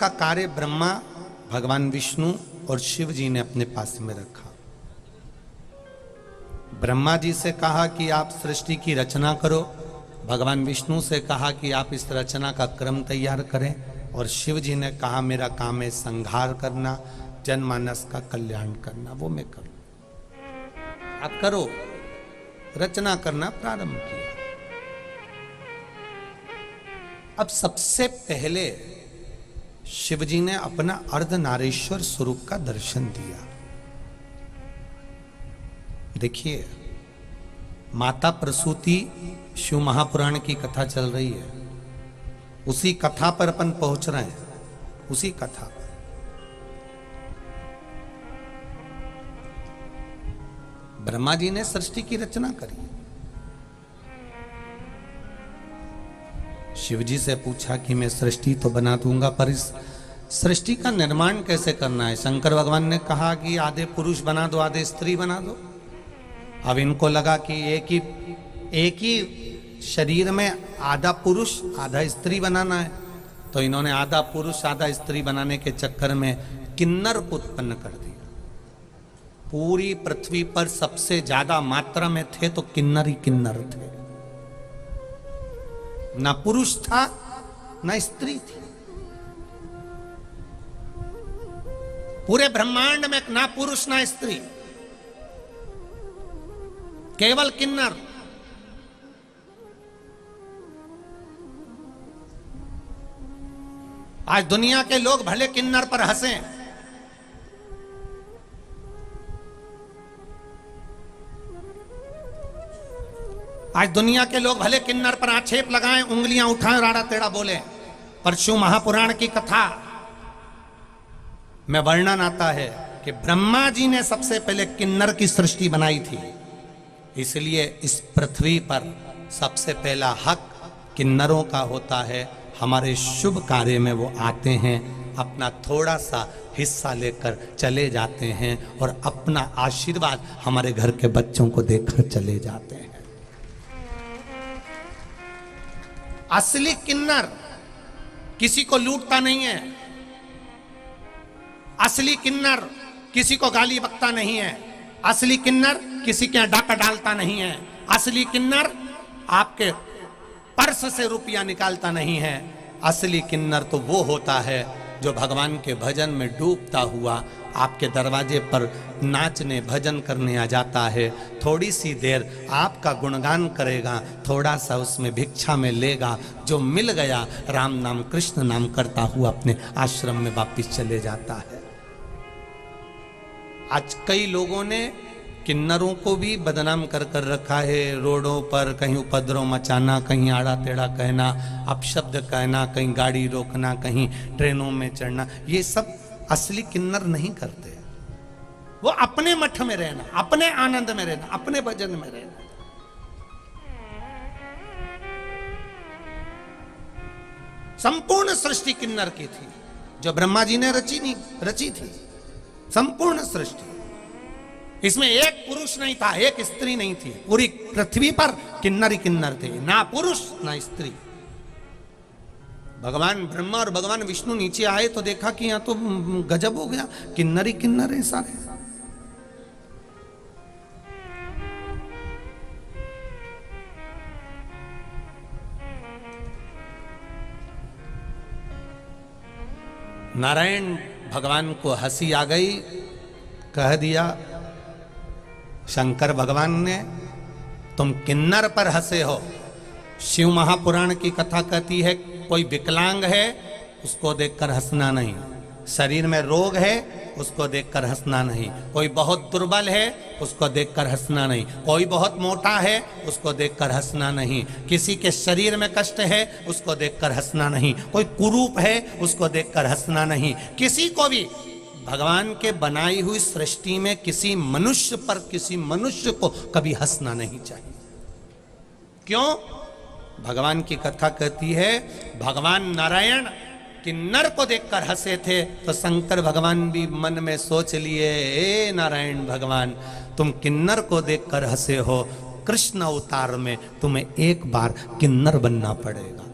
का कार्य ब्रह्मा, भगवान विष्णु और शिव जी ने अपने पास में रखा। ब्रह्मा जी से कहा कि आप सृष्टि की रचना करो, भगवान विष्णु से कहा कि आप इस रचना का क्रम तैयार करें, और शिव जी ने कहा मेरा काम है संहार करना, जनमानस का कल्याण करना, वो मैं करूं, आप करो। रचना करना प्रारंभ किया। अब सबसे पहले शिवजी ने अपना अर्धनारीश्वर स्वरूप का दर्शन दिया। देखिए, माता प्रसूति शिव महापुराण की कथा चल रही है, उसी कथा पर अपन पहुंच रहे हैं, उसी कथा पर। ब्रह्मा जी ने सृष्टि की रचना करी। शिवजी से पूछा कि मैं सृष्टि तो बना दूंगा, पर इस सृष्टि का निर्माण कैसे करना है। शंकर भगवान ने कहा कि आधे पुरुष बना दो, आधे स्त्री बना दो। अब इनको लगा कि एक ही शरीर में आधा पुरुष आधा स्त्री बनाना है, तो इन्होंने आधा पुरुष आधा स्त्री बनाने के चक्कर में किन्नर को उत्पन्न कर दिया। पूरी पृथ्वी पर सबसे ज्यादा मात्रा में थे तो किन्नर ही किन्नर थे, ना पुरुष था ना स्त्री थी। पूरे ब्रह्मांड में ना पुरुष ना स्त्री, केवल किन्नर। आज दुनिया के लोग भले किन्नर पर हंसें, आज दुनिया के लोग भले किन्नर पर आक्षेप लगाएं, उंगलियां उठाएं, राड़ा टेढ़ा बोले, पर शिव महापुराण की कथा में वर्णन आता है कि ब्रह्मा जी ने सबसे पहले किन्नर की सृष्टि बनाई थी। इसलिए इस पृथ्वी पर सबसे पहला हक किन्नरों का होता है। हमारे शुभ कार्य में वो आते हैं, अपना थोड़ा सा हिस्सा लेकर चले जाते हैं और अपना आशीर्वाद हमारे घर के बच्चों को देकर चले जाते हैं। असली किन्नर किसी को लूटता नहीं है, असली किन्नर किसी को गाली बकता नहीं है, असली किन्नर किसी के डाका डालता नहीं है, असली किन्नर आपके पर्स से रुपया निकालता नहीं है। असली किन्नर तो वो होता है जो भगवान के भजन में डूबता हुआ आपके दरवाजे पर नाचने भजन करने आ जाता है। थोड़ी सी देर आपका गुणगान करेगा, थोड़ा सा उसमें भिक्षा में लेगा, जो मिल गया राम नाम कृष्ण नाम करता हुआ अपने आश्रम में वापिस चले जाता है। आज कई लोगों ने किन्नरों को भी बदनाम कर कर रखा है। रोडों पर कहीं उपद्रव मचाना, कहीं आड़ा टेढ़ा कहना, अपशब्द कहना, कहीं गाड़ी रोकना, कहीं ट्रेनों में चढ़ना, ये सब असली किन्नर नहीं करते। वो अपने मठ में रहना, अपने आनंद में रहना, अपने भजन में रहना। संपूर्ण सृष्टि किन्नर की थी, जो ब्रह्मा जी ने रची थी। संपूर्ण सृष्टि, इसमें एक पुरुष नहीं था, एक स्त्री नहीं थी। पूरी पृथ्वी पर किन्नर ही किन्नर थे, ना पुरुष ना स्त्री। भगवान ब्रह्मा और भगवान विष्णु नीचे आए तो देखा कि यहां तो गजब हो गया, किन्नर ही किन्नर है सारे। नारायण भगवान को हंसी आ गई, कह दिया शंकर भगवान ने, तुम किन्नर पर हंसे हो। शिव महापुराण की कथा कहती है कोई विकलांग है उसको देखकर हंसना नहीं, शरीर में रोग है उसको देखकर हंसना नहीं, कोई बहुत दुर्बल है उसको देखकर हंसना नहीं, कोई बहुत मोटा है उसको देखकर हंसना नहीं, किसी के शरीर में कष्ट है उसको देखकर हंसना नहीं, कोई कुरूप है उसको देखकर हंसना नहीं। किसी को भी भगवान के बनाई हुई सृष्टि में किसी मनुष्य पर, किसी मनुष्य को कभी हंसना नहीं चाहिए। क्यों? भगवान की कथा कहती है भगवान नारायण किन्नर को देखकर हंसे थे, तो शंकर भगवान भी मन में सोच लिए, ए नारायण भगवान, तुम किन्नर को देखकर हंसे हो, कृष्ण अवतार में तुम्हें एक बार किन्नर बनना पड़ेगा।